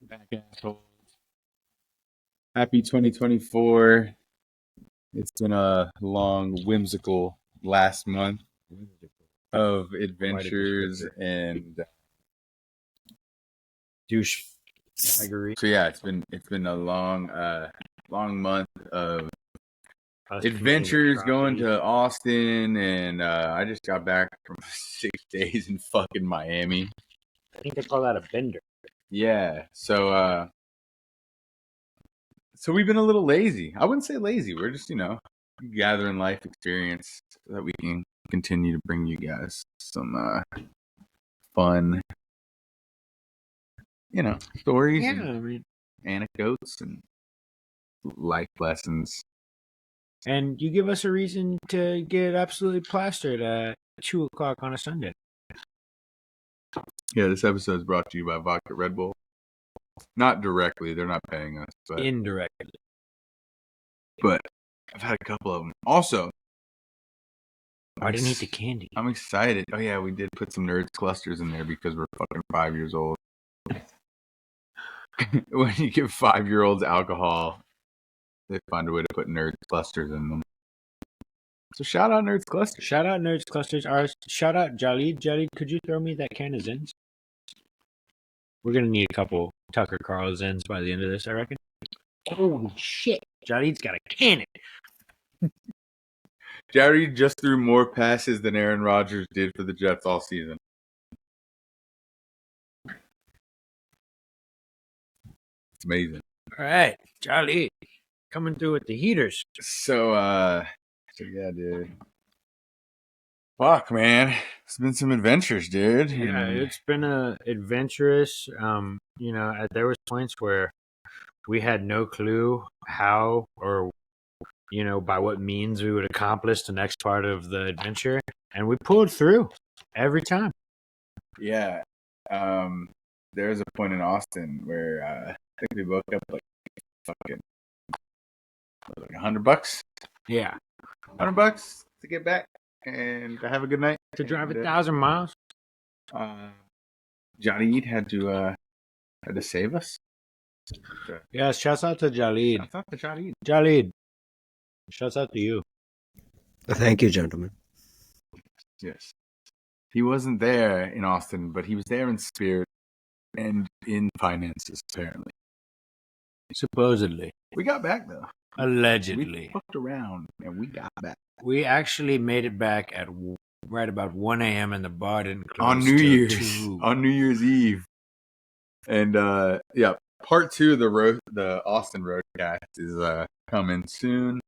Back assholes. Happy 2024. It's been a long, whimsical last month of adventures and douche baggery. so yeah, it's been a long month of adventures going to Austin, and I just got back from 6 days in fucking Miami. I think they call that a bender. Yeah, so we've been a little lazy. I wouldn't say lazy. We're just, gathering life experience so that we can continue to bring you guys some fun, stories and anecdotes and life lessons. And you give us a reason to get absolutely plastered at 2 o'clock on a Sunday. Yeah, this episode is brought to you by Vodka Red Bull. Not directly. They're not paying us. But indirectly. But I've had a couple of them. Also, I didn't eat the candy. I'm excited. Oh, yeah, we did put some Nerds clusters in there because we're fucking 5 years old. When you give 5-year-olds alcohol, they find a way to put Nerds clusters in them. So shout out Nerds clusters. Shout out Nerds clusters. Shout out Jalid. Jalid, could you throw me that can of Zins? We're going to need a couple Tucker Carl Zins by the end of this, I reckon. Holy shit. Jalid's got a cannon. Jerry just threw more passes than Aaron Rodgers did for the Jets all season. It's amazing. All right, Jalid, coming through with the heaters. So yeah, dude. Fuck, man. It's been some adventures, dude. Yeah, it's been adventurous. There was points where we had no clue how or by what means we would accomplish the next part of the adventure, and we pulled through every time. Yeah. There was a point in Austin where I think we woke up like fucking like $100. Yeah, $100 to get back and to have a good night. To drive 1,000 miles. Johnny had to save us. Yeah, shouts out to Jalid. Shouts out to Jalid. Jalid, shouts out to you. Thank you, gentlemen. Yes. He wasn't there in Austin, but he was there in spirit and in finances, apparently. Supposedly. We got back, though. Allegedly. We fucked around, and we got back. We actually made it back at right about 1 a.m. and the bar didn't close on New Year's Eve. And, yeah, part 2 of the Austin Roadcast is coming soon.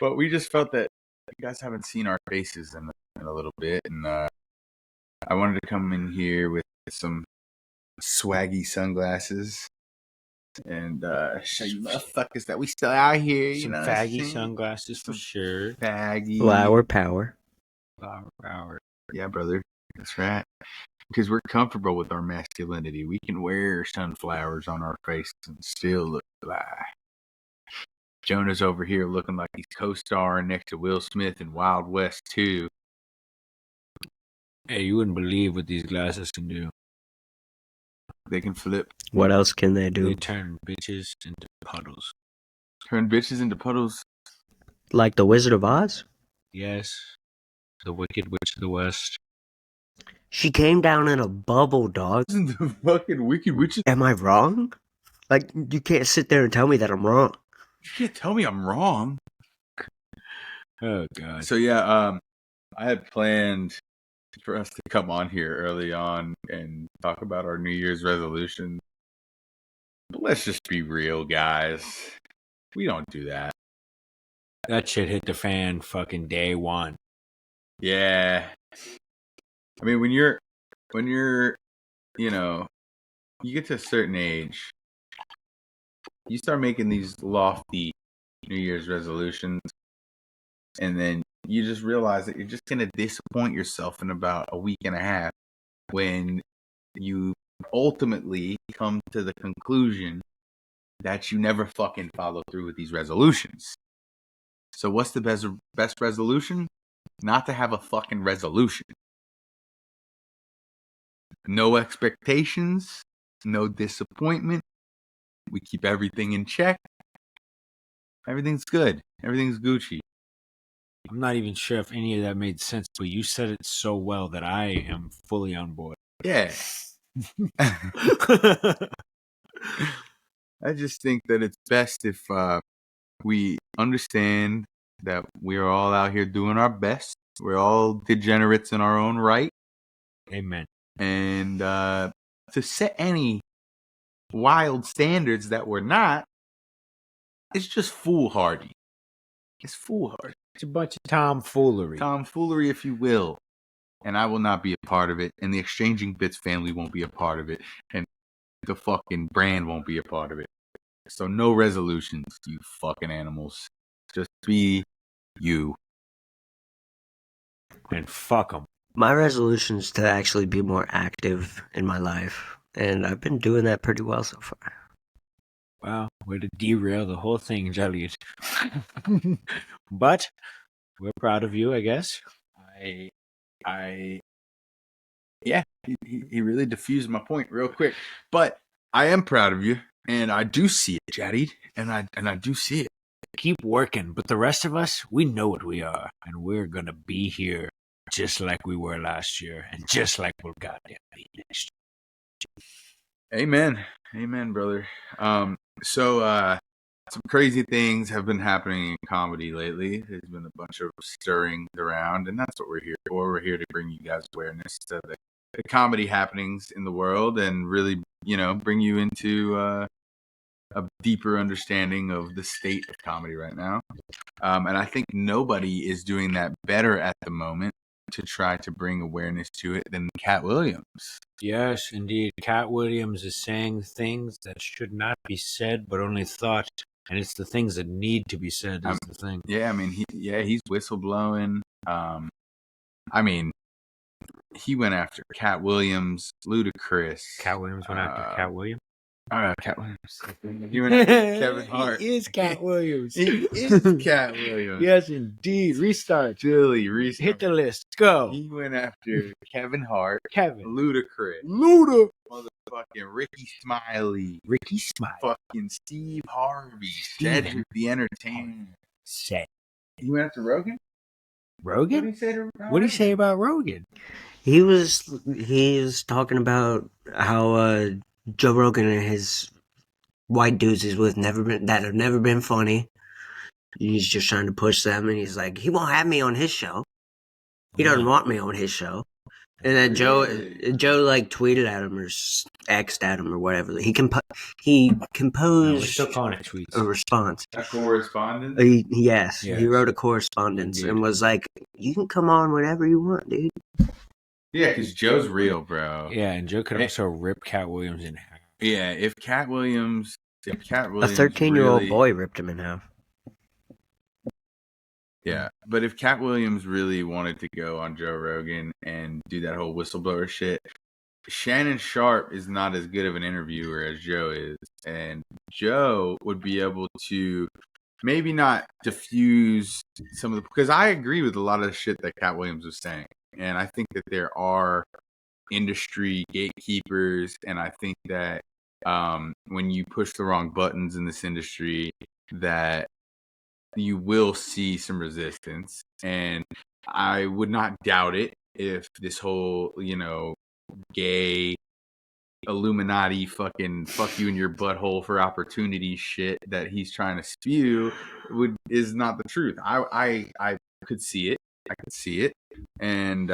But we just felt that you guys haven't seen our faces in a little bit, and I wanted to come in here with some swaggy sunglasses and show you motherfuckers that we still out here. Some faggy sunglasses for sure. Faggy. Flower power. Flower power. Yeah, brother. That's right. Because we're comfortable with our masculinity. We can wear sunflowers on our face and still look fly. Jonah's over here looking like he's co-starring next to Will Smith in Wild West 2. Hey, you wouldn't believe what these glasses can do. They can flip. What else can they do? They turn bitches into puddles. Turn bitches into puddles? Like the Wizard of Oz? Yes. The Wicked Witch of the West. She came down in a bubble, dog. Isn't the fucking Wicked Witch? Am I wrong? Like, you can't sit there and tell me that I'm wrong. You can't tell me I'm wrong. Oh, God. So, yeah, I had planned for us to come on here early on and talk about our New Year's resolution. But let's just be real, guys. We don't do that. That shit hit the fan fucking day one. Yeah. I mean, when you're, you get to a certain age, you start making these lofty New Year's resolutions, and then you just realize that you're just going to disappoint yourself in about a week and a half when you ultimately come to the conclusion that you never fucking follow through with these resolutions. So what's the best resolution? Not to have a fucking resolution. No expectations, no disappointment, We keep everything in check. Everything's good. Everything's Gucci. I'm not even sure if any of that made sense, but you said it so well that I am fully on board. Yeah. I just think that it's best if we understand that we're all out here doing our best. We're all degenerates in our own right. Amen. And to set any wild standards that we're not, it's just foolhardy. It's foolhardy. It's a bunch of tomfoolery. Tomfoolery, if you will. And I will not be a part of it. And the Exchanging Bits family won't be a part of it. And the fucking brand won't be a part of it. So no resolutions, you fucking animals. Just be you. And fuck them. My resolution is to actually be more active in my life, and I've been doing that pretty well so far. Wow, way to derail the whole thing, Jelliot. But we're proud of you, I guess. Yeah, he really diffused my point real quick. But I am proud of you, and I do see it, Jadid, and I do see it. Keep working, but the rest of us, we know what we are, and we're gonna be here just like we were last year, and just like we'll goddamn be next year. Amen, brother. So some crazy things have been happening in comedy lately. There's been a bunch of stirring around, and that's what we're here for. We're here to bring you guys awareness to the comedy happenings in the world, and really, bring you into a deeper understanding of the state of comedy right now. And I think nobody is doing that better at the moment to try to bring awareness to it than Katt Williams. Yes, indeed. Katt Williams is saying things that should not be said, but only thought. And it's the things that need to be said is the thing. Yeah, I mean, he's whistleblowing. I mean, he went after Katt Williams, Ludacris. Katt Williams went after Katt Williams? Katt Williams. He went after Kevin Hart. He is Katt Williams. He is Katt Williams. Yes, indeed. Restart. Billy, restart. Hit the list. Go. He went after Kevin Hart. Kevin. Ludacris. Luda. Motherfucking Ricky Smiley. Ricky Smiley. Fucking Steve Harvey. Cedric the Entertainer. Set. He went after Rogan? Rogan? What did he say about Rogan? He was talking about how Joe Rogan and his white dudes he's with that have never been funny. He's just trying to push them, and he's like, he won't have me on his show. He doesn't want me on his show. And then Joe like tweeted at him or X'd at him or whatever. He composed We're still calling it tweets. a response. A correspondence? Yes, he wrote a correspondence Indeed. and was like, you can come on whenever you want, dude. Yeah, because Joe's real, bro. Yeah, and Joe could also rip Katt Williams in half. Yeah, if Katt Williams A 13-year-old boy ripped him in half. Yeah, but if Katt Williams really wanted to go on Joe Rogan and do that whole whistleblower shit, Shannon Sharp is not as good of an interviewer as Joe is. And Joe would be able to maybe not diffuse some of the... Because I agree with a lot of the shit that Katt Williams was saying. And I think that there are industry gatekeepers. And I think that when you push the wrong buttons in this industry, that you will see some resistance. And I would not doubt it if this whole, gay Illuminati fucking fuck you in your butthole for opportunity shit that he's trying to spew is not the truth. I could see it. I could see it. And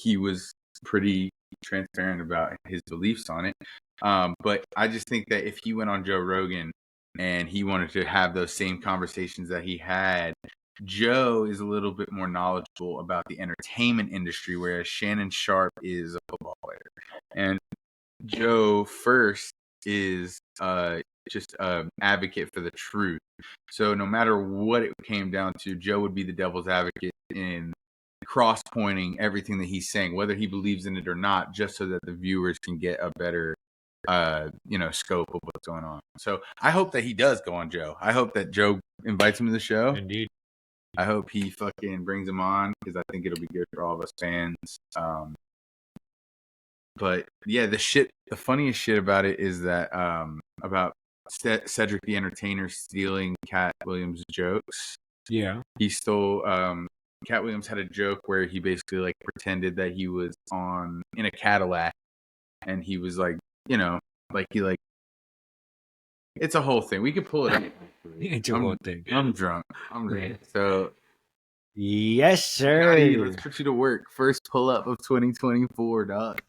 he was pretty transparent about his beliefs on it. But I just think that if he went on Joe Rogan and he wanted to have those same conversations that he had, Joe is a little bit more knowledgeable about the entertainment industry, whereas Shannon Sharp is a football player. And Joe first is just an advocate for the truth. So no matter what it came down to, Joe would be the devil's advocate in cross-pointing everything that he's saying, whether he believes in it or not, just so that the viewers can get a better scope of what's going on. So I hope that he does go on Joe. I hope that Joe invites him to the show. Indeed. I hope he fucking brings him on, because I think it'll be good for all of us fans. But yeah, the funniest shit about it is that about Cedric the Entertainer stealing Katt Williams' jokes. Yeah. He stole Katt Williams had a joke where he basically like pretended that he was in a Cadillac, and he was like, you know, like he like it's a whole thing. We could pull it up. It's a whole thing. I'm drunk. So yes, sir. Let's put you to work. First pull up of 2024, dog.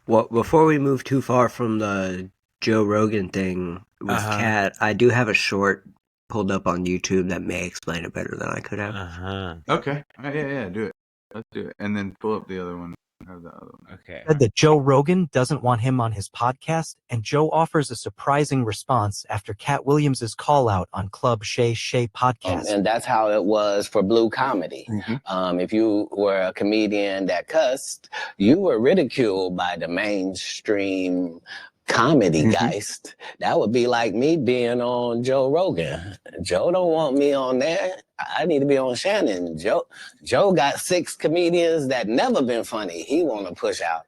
Well, before we move too far from the Joe Rogan thing with Katt, I do have a short pulled up on YouTube that may explain it better than I could have. Okay. Yeah, do it. Let's do it. And then pull up the other one. Have the other one. Okay. Said that Joe Rogan doesn't want him on his podcast, and Joe offers a surprising response after Katt Williams' call out on Club Shay Shay podcast. And that's how it was for Blue Comedy. If you were a comedian that cussed, you were ridiculed by the mainstream comedy geist. That would be like me being on Joe Rogan. Joe don't want me on there. I need to be on Shannon. Joe got 6 comedians that never been funny. He want to push out.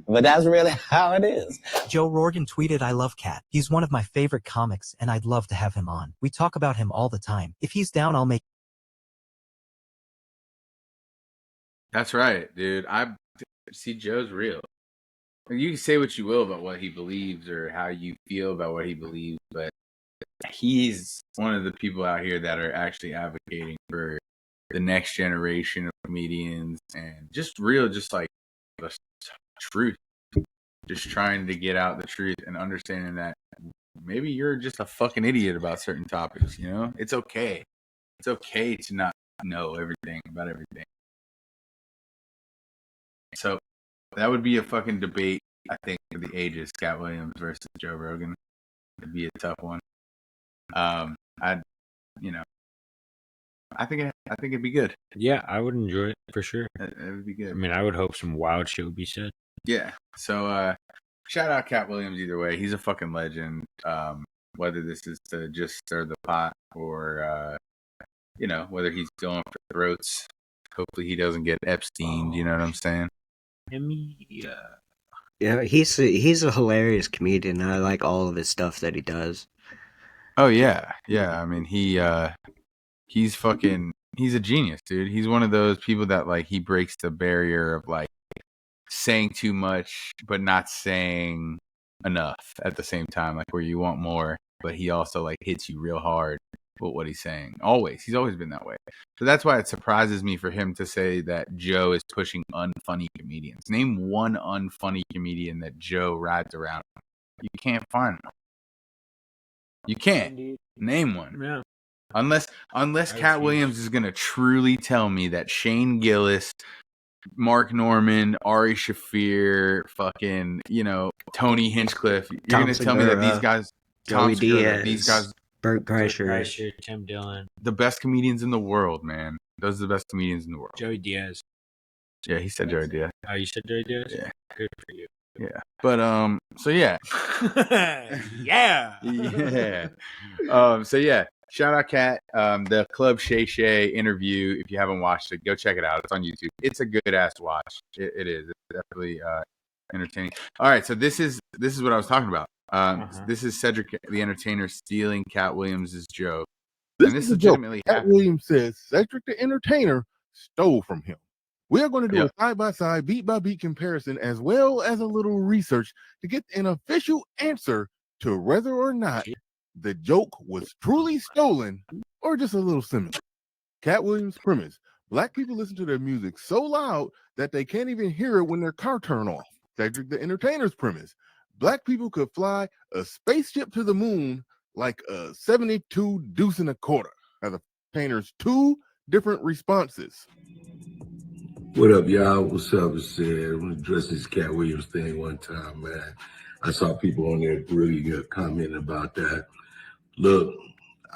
But that's really how it is. Joe Rogan tweeted, "I love Katt. He's one of my favorite comics, and I'd love to have him on. We talk about him all the time. If he's down, I'll make." That's right, dude. I see Joe's real. You can say what you will about what he believes or how you feel about what he believes, but he's one of the people out here that are actually advocating for the next generation of comedians and just like the truth. Just trying to get out the truth and understanding that maybe you're just a fucking idiot about certain topics, you know? It's okay. It's okay to not know everything about everything. So that would be a fucking debate, I think, for the ages, Katt Williams versus Joe Rogan. It'd be a tough one. I think it'd be good. Yeah, I would enjoy it for sure. It would be good. I mean, I would hope some wild shit would be said. Yeah. So shout out Katt Williams either way. He's a fucking legend. Whether this is to just stir the pot or whether he's going for throats. Hopefully he doesn't get Epstein. You know what I'm saying? Yeah, he's a hilarious comedian. I like all of his stuff that he does. Oh yeah. I mean he's a genius, dude. He's one of those people that like he breaks the barrier of like saying too much but not saying enough at the same time, like where you want more, but he also like hits you real hard with what he's saying. He's always been that way. So that's why it surprises me for him to say that Joe is pushing unfunny comedians. Name one unfunny comedian that Joe rides around. You can't find one. You can't. Name one. Yeah. Unless Katt Williams is gonna truly tell me that Shane Gillis, Mark Norman, Ari Shaffir, fucking, Tony Hinchcliffe. You're going to tell me that these guys, Joey Diaz, these guys, Bert Kreischer, Tim Dillon, the best comedians in the world, man. Those are the best comedians in the world. Joey Diaz. Yeah, he said Joey Diaz. Oh, you said Joey Diaz? Yeah. Good for you. Yeah. But, so yeah. Yeah. So yeah. Shout out Katt. The Club Shay Shay interview. If you haven't watched it, go check it out. It's on YouTube. It's a good ass watch. It is. It's definitely entertaining. All right, so this is what I was talking about. This is Cedric the Entertainer stealing Katt Williams' joke. And this legitimately Katt Williams says Cedric the Entertainer stole from him. We are going to do a side-by-side, beat-by-beat comparison as well as a little research to get an official answer to whether or not the joke was truly stolen or just a little similar. Katt Williams' premise: black people listen to their music so loud that they can't even hear it when their car turn off. Cedric the Entertainer's premise: black people could fly a spaceship to the moon like a 72 deuce and a quarter. Now the Entertainer's 2 different responses. What up, y'all? What's up? It's I'm gonna address this Katt Williams thing one time, man. I saw people on there really commenting about that. Look,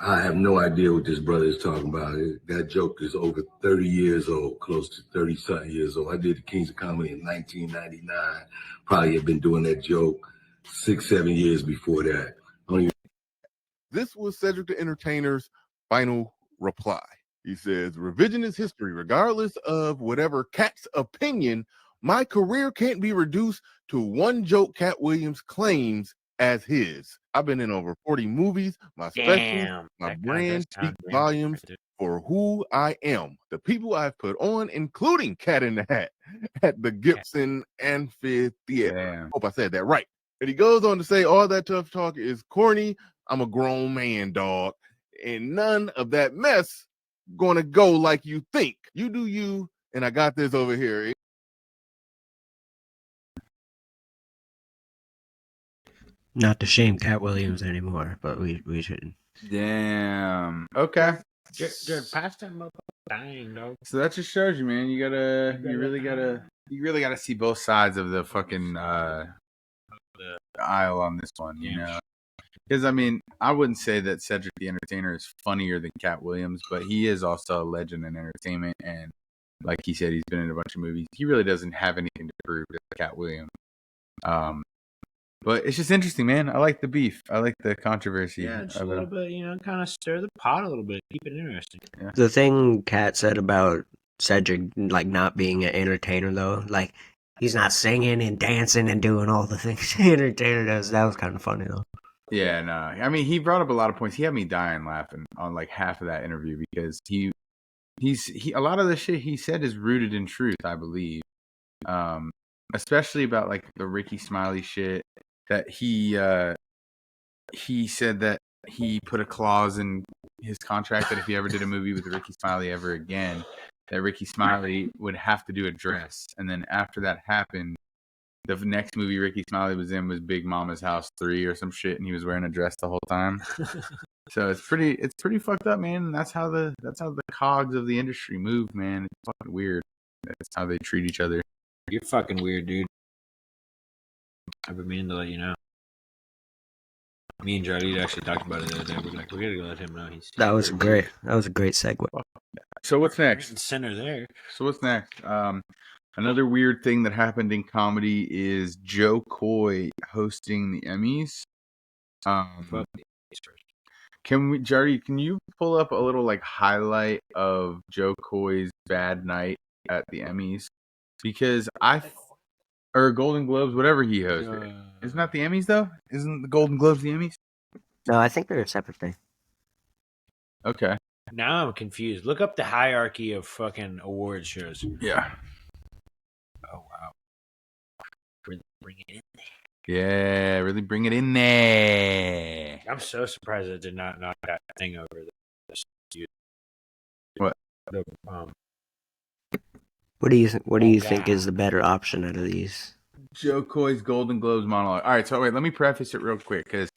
I have no idea what this brother is talking about. That joke is over 30 years old, close to 30-something years old. I did the Kings of Comedy in 1999. Probably have been doing that joke 6-7 years before that. This was Cedric the Entertainer's final reply. He says, revisionist history, regardless of whatever Katt's opinion, my career can't be reduced to one joke Katt Williams claims as his. I've been in over 40 movies. My specials, my brand speak volumes for who I am. The people I've put on, including Cat in the Hat at the Gibson Amphitheater. Damn. Hope I said that right. And he goes on to say, all that tough talk is corny. I'm a grown man, dog. And none of that mess gonna go like you think. You do you, and I got this over here. Not to shame Katt Williams anymore, but we shouldn't. Damn. Okay. Dude, pass that motherfucker dying, dog. So that just shows you, man. You really gotta see both sides of the fucking the aisle on this one, you know. Because I mean, I wouldn't say that Cedric the Entertainer is funnier than Katt Williams, but he is also a legend in entertainment, and like he said, he's been in a bunch of movies. He really doesn't have anything to prove to Katt Williams. But it's just interesting, man. I like the beef. I like the controversy. Yeah, just a little bit, kind of stir the pot a little bit, keep it interesting. Yeah. The thing Katt said about Cedric, like, not being an entertainer, though, like, he's not singing and dancing and doing all the things the entertainer does. That was kind of funny, though. Yeah, no. I mean, he brought up a lot of points. He had me dying laughing on like half of that interview because he a lot of the shit he said is rooted in truth, I believe. Especially about like the Ricky Smiley shit that he said that he put a clause in his contract that if he ever did a movie with Ricky Smiley ever again, that Ricky Smiley would have to do a dress. And then after that happened, the next movie Ricky Smiley was in was Big Mama's House 3 or some shit, and he was wearing a dress the whole time. So it's pretty fucked up, man. That's how the cogs of the industry move, man. It's fucking weird. That's how they treat each other. You're fucking weird, dude. I've been meaning to let you know. Me and Jardy actually talked about it the other day. We're like, we gotta go let him know. That was a great segue. So what's next? Center there. So what's next? Another weird thing that happened in comedy is Joe Coy hosting the Emmys. Jardy, can you pull up a little like highlight of Joe Coy's bad night at the Emmys? Because or Golden Globes, whatever he hosted. Isn't that the Emmys though? Isn't the Golden Globes the Emmys? No, I think they're a separate thing. Okay. Now I'm confused. Look up the hierarchy of fucking award shows. Yeah. Oh wow. Really bring it in there. Yeah, really bring it in there. I'm so surprised it did not knock that thing over. What? What do you think is the better option out of these? Joe Coy's Golden Globes monologue. All right, so wait, let me preface it real quick because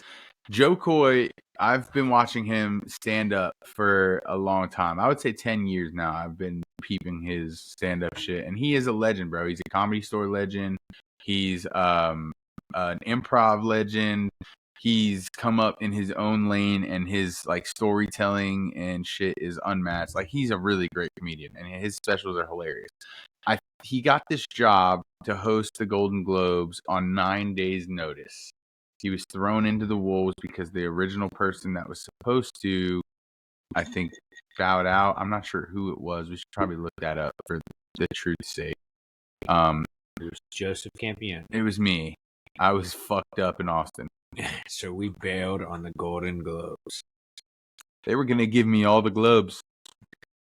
Joe Coy, I've been watching him stand up for a long time. I would say 10 years now. I've been peeping his stand up shit, and he is a legend, bro. He's a Comedy Store legend. He's an improv legend. He's come up in his own lane, and his like storytelling and shit is unmatched. Like, he's a really great comedian, and his specials are hilarious. He got this job to host the Golden Globes on 9 days' notice. He was thrown into the wolves because the original person that was supposed to, I think, bowed out. I'm not sure who it was. We should probably look that up for the truth's sake. It was Joseph Campion. It was me. I was fucked up in Austin. So we bailed on the Golden Globes. They were going to give me all the globes.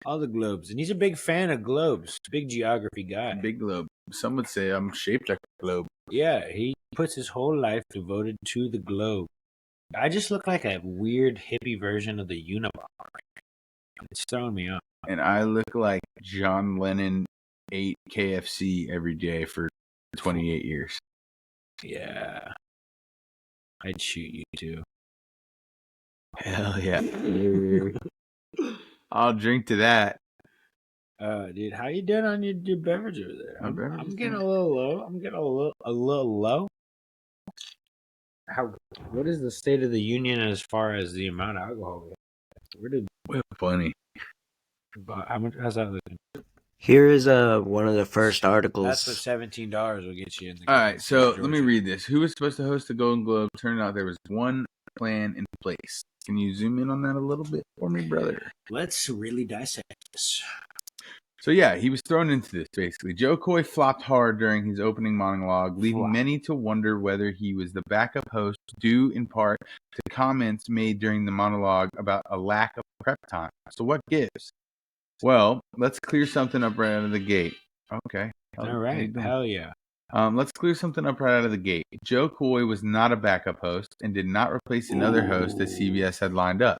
All the globes. And he's a big fan of globes. Big geography guy. Big globe. Some would say I'm shaped like a globe. Yeah, he puts his whole life devoted to the globe. I just look like a weird hippie version of the Unabomber. It's throwing me off. And I look like John Lennon ate KFC every day for 28 years. Yeah. I'd shoot you too. Hell yeah. I'll drink to that. Dude, how you doing on your beverage over there? I'm getting a little low. I'm getting a little low. What is the state of the union as far as the amount of alcohol we have? Well, funny. How's that looking? Here is one of the first articles. That's what $17 will get you in the. All right, so let me read this. Who was supposed to host the Golden Globe? Turned out there was one plan in place. Can you zoom in on that a little bit for me, brother? Let's really dissect this. So yeah, he was thrown into this basically. Joe Coy flopped hard during his opening monologue, leaving many to wonder whether he was the backup host, due in part to comments made during the monologue about a lack of prep time. So what gives? Well, let's clear something up right out of the gate. Okay. All right. Hell yeah. Let's clear something up right out of the gate. Joe Coy was not a backup host and did not replace another host that CBS had lined up.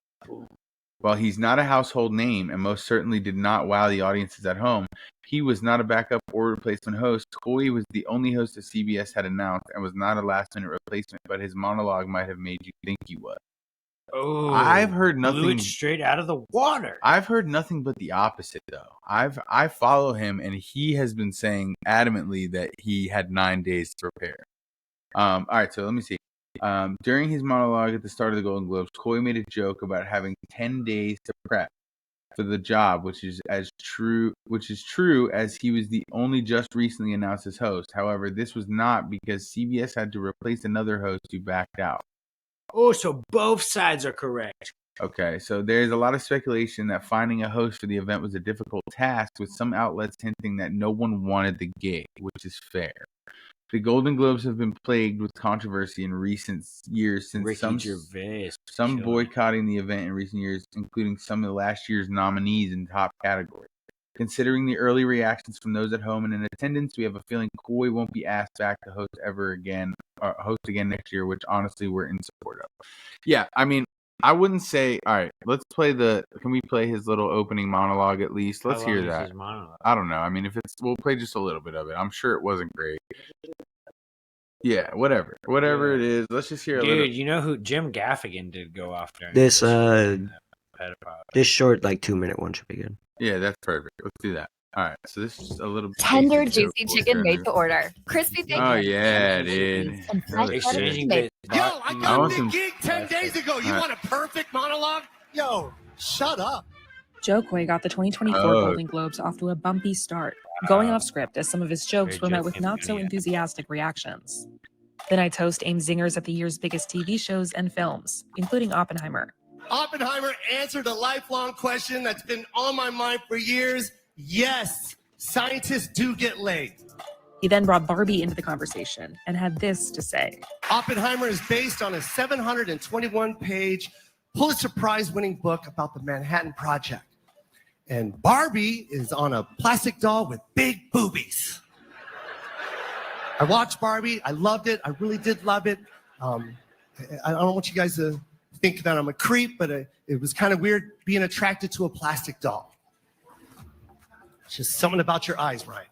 While he's not a household name and most certainly did not wow the audiences at home, he was not a backup or replacement host. Coy was the only host that CBS had announced and was not a last-minute replacement, but his monologue might have made you think he was. Oh, I've heard blew nothing it straight out of the water. I've heard nothing but the opposite, though. I follow him, and he has been saying adamantly that he had 9 days to prepare. All right, so let me see. During his monologue at the start of the Golden Globes, Coy made a joke about having 10 days to prep for the job, which is true as he was the only just recently announced as host. However, this was not because CBS had to replace another host who backed out. Oh, so both sides are correct. Okay, so there's a lot of speculation that finding a host for the event was a difficult task, with some outlets hinting that no one wanted the gig, which is fair. The Golden Globes have been plagued with controversy in recent years, since some boycotting the event in recent years, including some of last year's nominees in top categories. Considering the early reactions from those at home and in attendance, we have a feeling Coy won't be asked back to host again next year, which honestly we're in support of. Yeah, I mean, I wouldn't say. All right, let's play Can we play his little opening monologue at least? Let's hear that. His monologue? I don't know. I mean, we'll play just a little bit of it. I'm sure it wasn't great. Yeah, whatever it is. Let's just hear a little. Dude, you know who Jim Gaffigan did go off during This short 2-minute one should be good. Yeah, that's perfect. Let's do that. All right, so this is a little tender, juicy chicken made to order. Crispy bacon. Oh yeah, dude. Exchanging Bits. Yo, I got the gig 10 days ago. You want a perfect monologue? Yo, shut up. Joe Coy got the 2024 Golden Globes off to a bumpy start, going off script as some of his jokes were met with not so enthusiastic reactions. The night's host aimed zingers at the year's biggest TV shows and films, including Oppenheimer. Oppenheimer answered a lifelong question that's been on my mind for years. Yes, scientists do get laid. He then brought Barbie into the conversation and had this to say. Oppenheimer is based on a 721-page Pulitzer Prize-winning book about the Manhattan Project. And Barbie is on a plastic doll with big boobies. I watched Barbie. I loved it. I really did love it. I don't want you guys to think that I'm a creep, but it was kind of weird being attracted to a plastic doll. It's just something about your eyes, Ryan.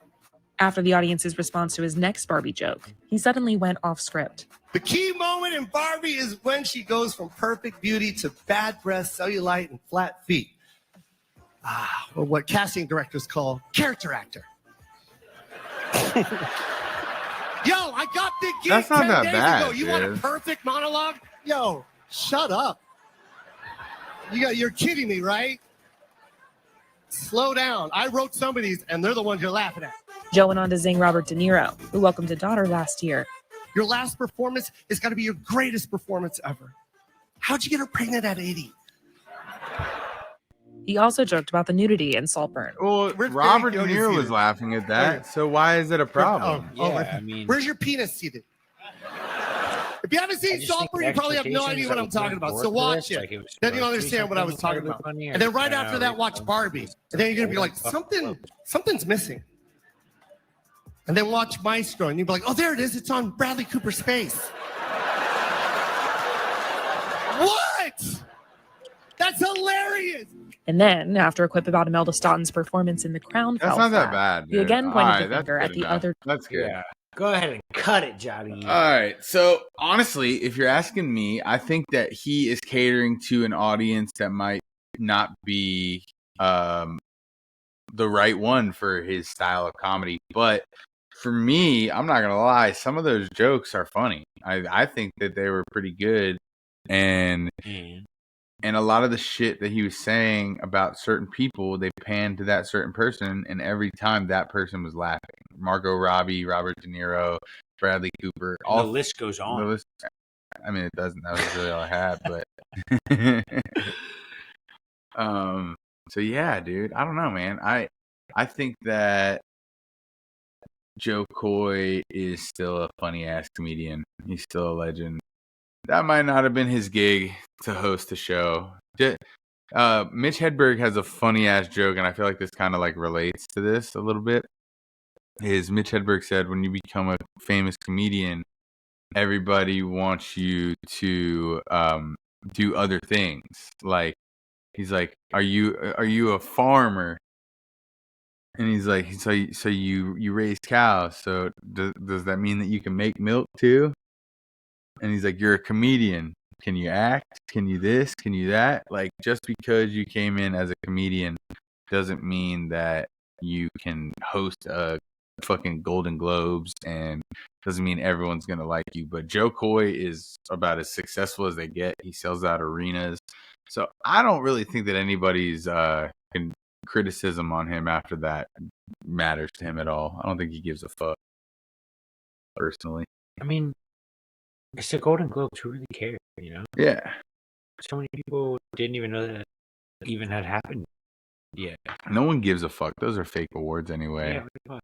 After the audience's response to his next Barbie joke, he suddenly went off script. The key moment in Barbie is when she goes from perfect beauty to bad breasts, cellulite, and flat feet. Or what casting directors call character actor. Yo, I got the gig That's not 10 that days bad, ago. You want a perfect monologue? Yo, shut up. You're kidding me, right? Slow down. I wrote some of these, and they're the ones you're laughing at. Joe went on to zing Robert De Niro, who welcomed a daughter last year. Your last performance has got to be your greatest performance ever. How'd you get her pregnant at 80? He also joked about the nudity in Saltburn. Well, Robert De Niro was laughing at that, so why is it a problem? I mean, where's your penis seated? If you haven't seen Saltburn, you probably have no idea what I'm talking about. So watch it. Then you'll understand what I was talking about. And then right after that, watch Barbie. And then you're going to be like, something's missing. And then watch Maestro, and you'll be like, oh, there it is. It's on Bradley Cooper's face. What? That's hilarious. And then, after a quip about Imelda Staunton's performance in The Crown, That's not that bad. He again pointed the finger at the other. That's good. Yeah. Go ahead and cut it, Johnny. All right. So honestly, if you're asking me, I think that he is catering to an audience that might not be the right one for his style of comedy. But for me, I'm not gonna lie, some of those jokes are funny. I think that they were pretty good, and a lot of the shit that he was saying about certain people, they panned to that certain person, and every time that person was laughing. Margot Robbie, Robert De Niro, Bradley Cooper. All the list goes on. I mean, it doesn't. That was really all I had, but. So yeah, dude. I don't know, man. I think that Joe Coy is still a funny ass comedian. He's still a legend. That might not have been his gig to host a show. Mitch Hedberg has a funny ass joke, and I feel like this kind of like relates to this a little bit. Mitch Hedberg said, when you become a famous comedian, everybody wants you to do other things. Like, he's like, are you a farmer? And he's like, so you raise cows. So does that mean that you can make milk too? And he's like, you're a comedian. Can you act? Can you this? Can you that? Like, just because you came in as a comedian doesn't mean that you can host a fucking Golden Globes, and doesn't mean everyone's going to like you. But Joe Coy is about as successful as they get. He sells out arenas. So I don't really think that anybody's criticism on him after that matters to him at all. I don't think he gives a fuck, personally. I mean, it's the Golden Globes. Who really cares, you know? Yeah. So many people didn't even know that even had happened yet. No one gives a fuck. Those are fake awards anyway. Yeah, what the fuck?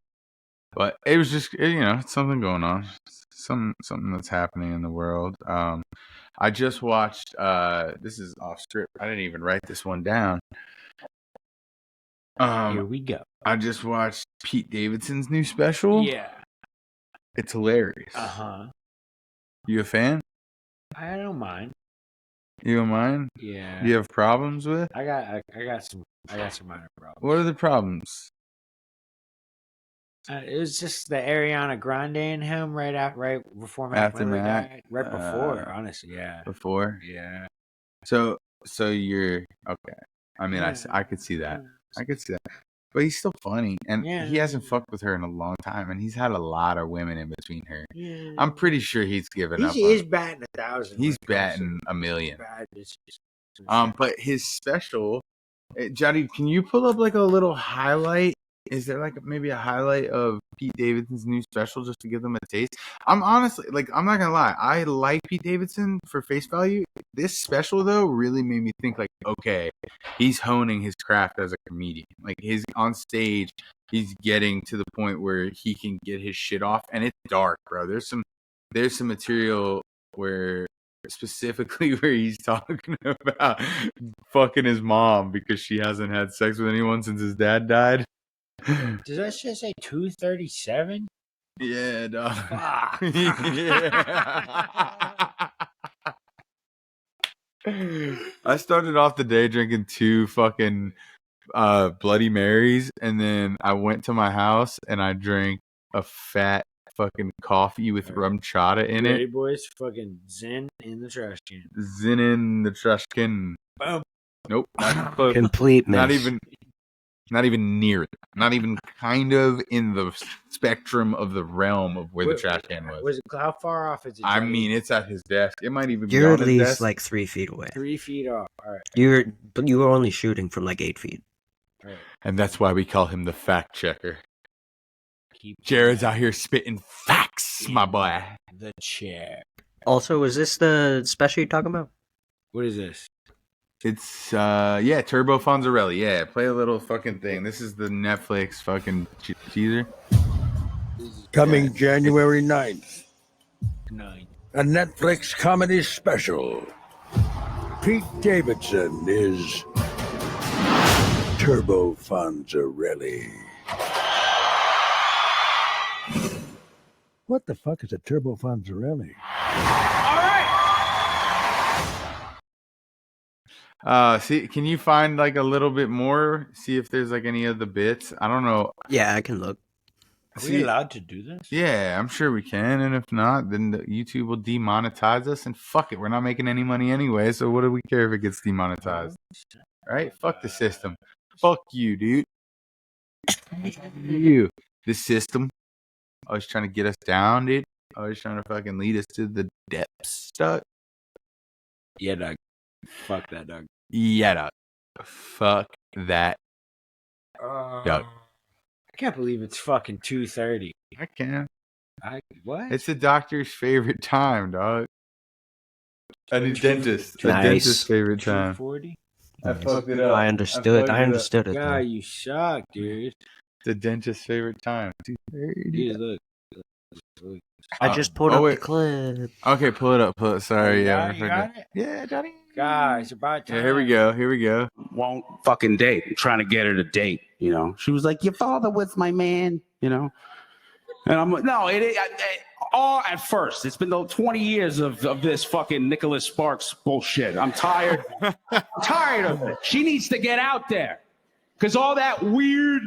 But it was just, you know, something going on. Something that's happening in the world. I just watched, this is off script. I didn't even write this one down. Here we go. I just watched Pete Davidson's new special. Yeah. It's hilarious. Uh-huh. You a fan? I don't mind. You don't mind? Yeah. Do you have problems with? I got some minor problems. What are the problems? It was just the Ariana Grande and him right before Mac Miller died. Right before, honestly, yeah. Before? Yeah. So you're okay. I mean, yeah. I could see that. I could see that. But he's still funny, and he hasn't fucked with her in a long time, and he's had a lot of women in between her. Yeah. I'm pretty sure he's given up. He's batting 1,000. He's batting 1,000,000. But his special, Jody, can you pull up like a little highlight? Is there like maybe a highlight of Pete Davidson's new special just to give them a taste? I'm honestly, like, I'm not gonna lie, I like Pete Davidson for face value. This special though really made me think, like, okay, he's honing his craft as a comedian. Like, his on stage, he's getting to the point where he can get his shit off, and it's dark, bro. There's some material where specifically where he's talking about fucking his mom because she hasn't had sex with anyone since his dad died. Does that shit say 237? Yeah, dog. Fuck. I started off the day drinking 2 fucking Bloody Marys, and then I went to my house and I drank a fat fucking coffee with rum chata in Ready, it. boys? Fucking Zen in the trash can. Zen in the trash can. Boom. Nope. Not close. Complete mess. Not even near it. Not even kind of in the spectrum of the realm of where the trash can was. How far off is it? I mean, it's at his desk. It might even be You're on at his least desk. like 3 feet away. 3 feet off. All right. But you were only shooting from like 8 feet. Right. And that's why we call him the fact checker. Jared's out here spitting facts, my boy. The chair. Also, is this the special you're talking about? What is this? It's Turbo Fonzarelli. Yeah, play a little fucking thing. This is the Netflix fucking teaser. Coming January 9th. A Netflix comedy special. Pete Davidson is Turbo Fonzarelli. What the fuck is a Turbo Fonzarelli? See, can you find like a little bit more? See if there's like any of the bits. I don't know. Yeah, I can look. Are we allowed to do this? Yeah, I'm sure we can. And if not, then YouTube will demonetize us. And fuck it, we're not making any money anyway. So what do we care if it gets demonetized? Right? Fuck the system. Fuck you, dude. You. The system. Always trying to get us down, dude. Always trying to fucking lead us to the depths, dog. Yeah, dog. Fuck that, dog. Yeah, dog. Fuck that, dog. I can't believe it's fucking 2:30. I can. What? It's the doctor's favorite time, dog. A dentist. A Nice. dentist's favorite time. 240. I fucked it up. I understood. I understood it. God, though. you suck, dude. The dentist's favorite time. 230. Dude, look. I just pulled up the clip. Okay, pull it up. Sorry, You yeah. got it? Yeah, Johnny. Guys, about time. Yeah, here we go. Here we go. Won't fucking date. I'm trying to get her to date, you know. She was like, "Your father was my man," you know. And I'm like, "No, all at first. It's been 20 years of this fucking Nicholas Sparks bullshit. I'm tired. I'm tired of it. She needs to get out there, because all that weird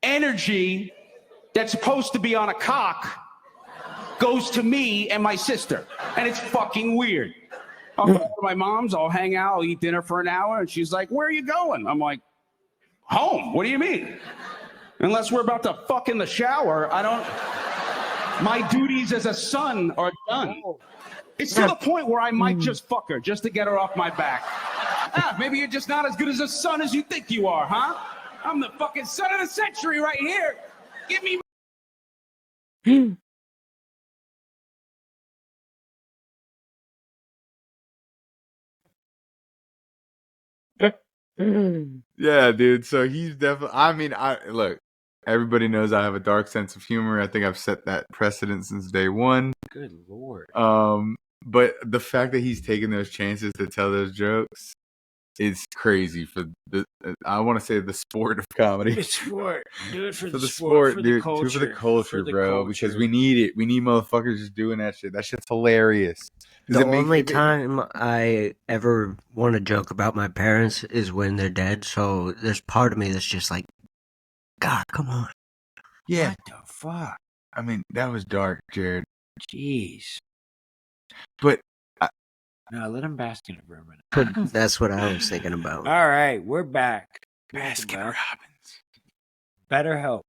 energy that's supposed to be on a cock goes to me and my sister, and it's fucking weird. I'll go to my mom's, I'll hang out, I'll eat dinner for an hour, and she's like, "Where are you going?" I'm like, "Home. What do you mean? Unless we're about to fuck in the shower, my duties as a son are done." It's to the point where I might just fuck her, just to get her off my back. Maybe you're just not as good as a son as you think you are, huh? I'm the fucking son of the century right here. Give me Yeah, dude. So he's definitely. I mean, look. Everybody knows I have a dark sense of humor. I think I've set that precedent since day one. Good lord. But the fact that he's taking those chances to tell those jokes is crazy for the. I want to say the sport of comedy. The sport. Do it for the sport, for dude. the culture. Do it for the culture, for the bro. culture. Because we need it. We need motherfuckers just doing that shit. That shit's hilarious. The only time I ever want to joke about my parents is when they're dead. So there's part of me that's just like, God, come on. Yeah. What the fuck? I mean, that was dark, Jared. Jeez. But no, let him bask in it for a minute. That's what I was thinking about. All right, we're back. Baskin Robbins. Better help.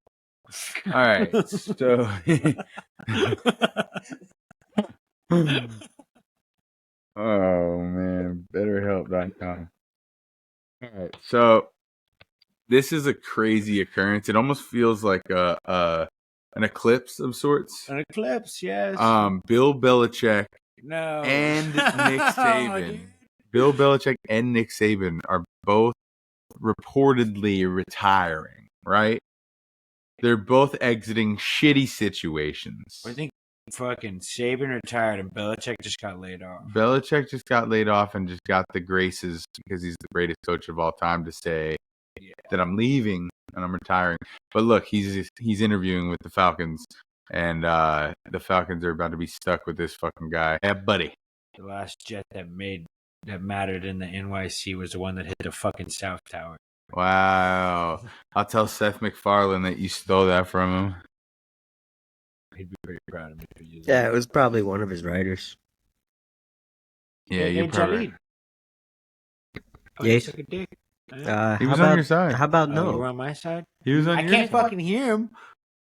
All right. So oh man, betterhelp.com. All right. So this is a crazy occurrence. It almost feels like an eclipse of sorts. An eclipse, yes. Bill Belichick No. and Nick Saban. Bill Belichick and Nick Saban are both reportedly retiring, right? They're both exiting shitty situations. I think fucking Saban retired and Belichick just got laid off. Belichick just got laid off and just got the graces because he's the greatest coach of all time to say that I'm leaving and I'm retiring. But look, he's interviewing with the Falcons, and the Falcons are about to be stuck with this fucking guy. Yeah, buddy. The last jet that mattered in the NYC was the one that hit the fucking South Tower. Wow. I'll tell Seth MacFarlane that you stole that from him. He'd be pretty proud of me for using Yeah, it was probably one of his writers. Yeah, you're probably. Yes. Took a dick. He was on your side. How about You no? were on my side? He was on I your can't side. fucking hear him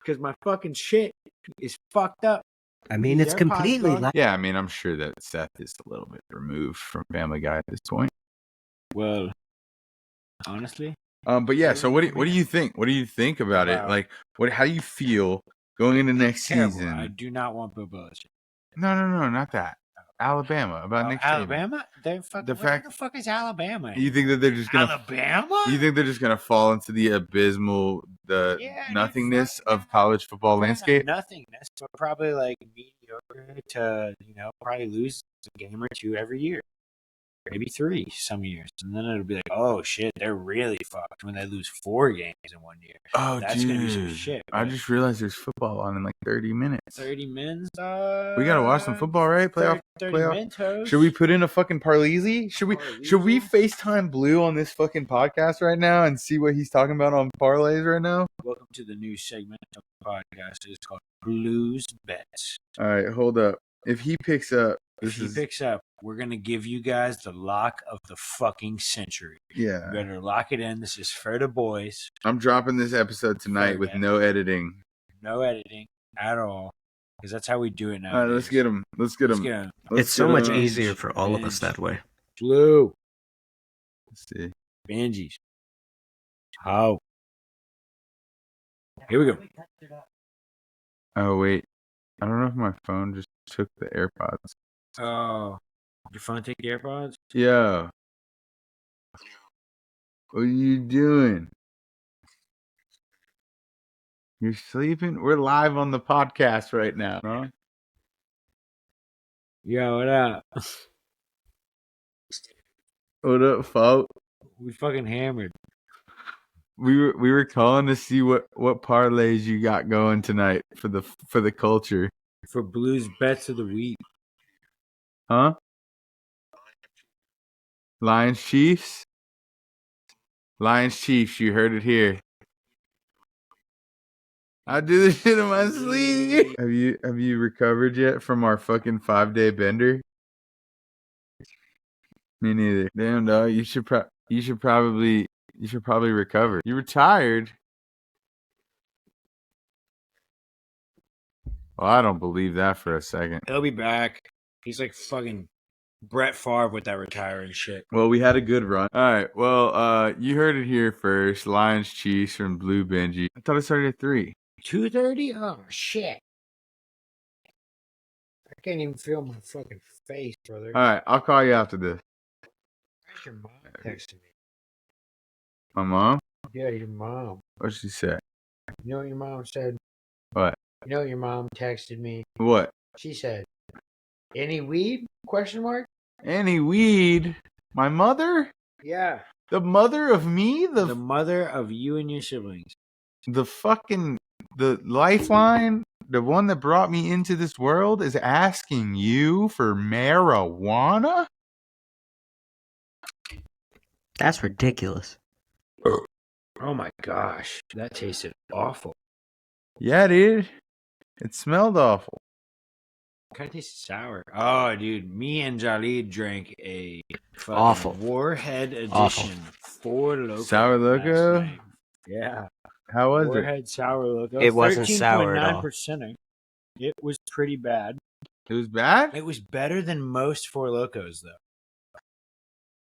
because my fucking shit is fucked up. I mean, it's completely like. Yeah, I mean, I'm sure that Seth is a little bit removed from Family Guy at this point. Well, honestly. But yeah, so what do you think? What do you think about it? Like, how do you feel going into next season? I do not want Bill Belichick. No, not that. Alabama about Nick Saban. Alabama? What the fuck is Alabama? You think that they're just gonna Alabama? You think they're just gonna fall into the abysmal, nothingness of college football landscape? Nothingness. So probably like mediocre to probably lose a game or two every year, maybe 3 some years, and then it'll be like, oh shit, they're really fucked when they lose 4 games in 1 year. Oh, that's gonna be some shit. I just realized there's football on in like 30 minutes. 30 minutes. We gotta watch some football, right? Playoff. Mentos. Should we put in a fucking Parleezy? Should we FaceTime Blue on this fucking podcast right now and see what he's talking about on parlays right now? Welcome to the new segment of the podcast. It's called Blues Bets. All right, hold up. If he picks up, we're gonna give you guys the lock of the fucking century. Yeah, you better lock it in. This is for the boys. I'm dropping this episode tonight with no editing. No editing at all. Because that's how we do it now. All right, let's get him. It's so much easier for all of us that way. Blue. Let's see. Benji's. How? Here we go. Oh, wait. I don't know if my phone just took the AirPods. Oh. Your phone take the AirPods? Yo. What are you doing? You're sleeping? We're live on the podcast right now, huh? Yo, what up? What up, folk? We fucking hammered. We were calling to see what parlays you got going tonight for the culture. For Blues bets of the week. Huh? Lions Chiefs? Lions Chiefs, you heard it here. I do this shit in my sleep. Have you recovered yet from our fucking 5-day bender? Me neither. Damn, dog. You should probably recover. You retired. Well, I don't believe that for a second. He'll be back. He's like fucking Brett Favre with that retiring shit. Well, we had a good run. All right. Well, you heard it here first. Lions Chiefs from Blue Benji. I thought it started at 3. 2:30? Oh shit. I can't even feel my fucking face, brother. All right. I'll call you after this. Where's your mom texting me? My mom? Yeah, your mom. What'd she say? You know what your mom said? What? You know what your mom texted me? What? She said, "Any weed?" Question mark. Any weed? My mother? Yeah. The mother of me? The mother of you and your siblings. The lifeline, the one that brought me into this world, is asking you for marijuana? That's ridiculous. Oh my gosh. That tasted awful. Yeah, dude. It smelled awful. Kind of tasted sour. Oh, dude. Me and Jalid drank a fucking Awful. Warhead edition. Awful. 4 Loko. Sour Loco? Yeah. How was Warhead Sour Loco. It wasn't sour at all. 13.9%. It was pretty bad. It was bad? It was better than most 4 Locos, though.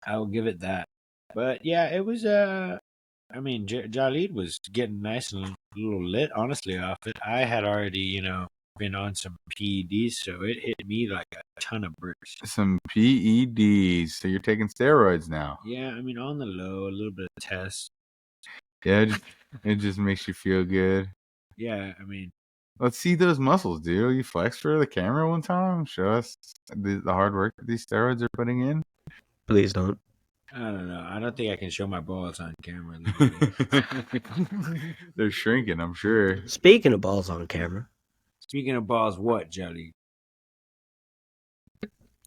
I will give it that. But yeah, it was. I mean, Jalid was getting nice and a little lit, honestly, off it. I had already, been on some PEDs, so it hit me like a ton of bricks. Some PEDs. So you're taking steroids now. Yeah, I mean, on the low, a little bit of test. Yeah, it just makes you feel good. Yeah, I mean, let's see those muscles, dude. You flexed for the camera one time. Show us the hard work that these steroids are putting in. Please don't. I don't know. I don't think I can show my balls on camera. They're shrinking, I'm sure. Speaking of balls on camera. Speaking of balls, what, Jelly?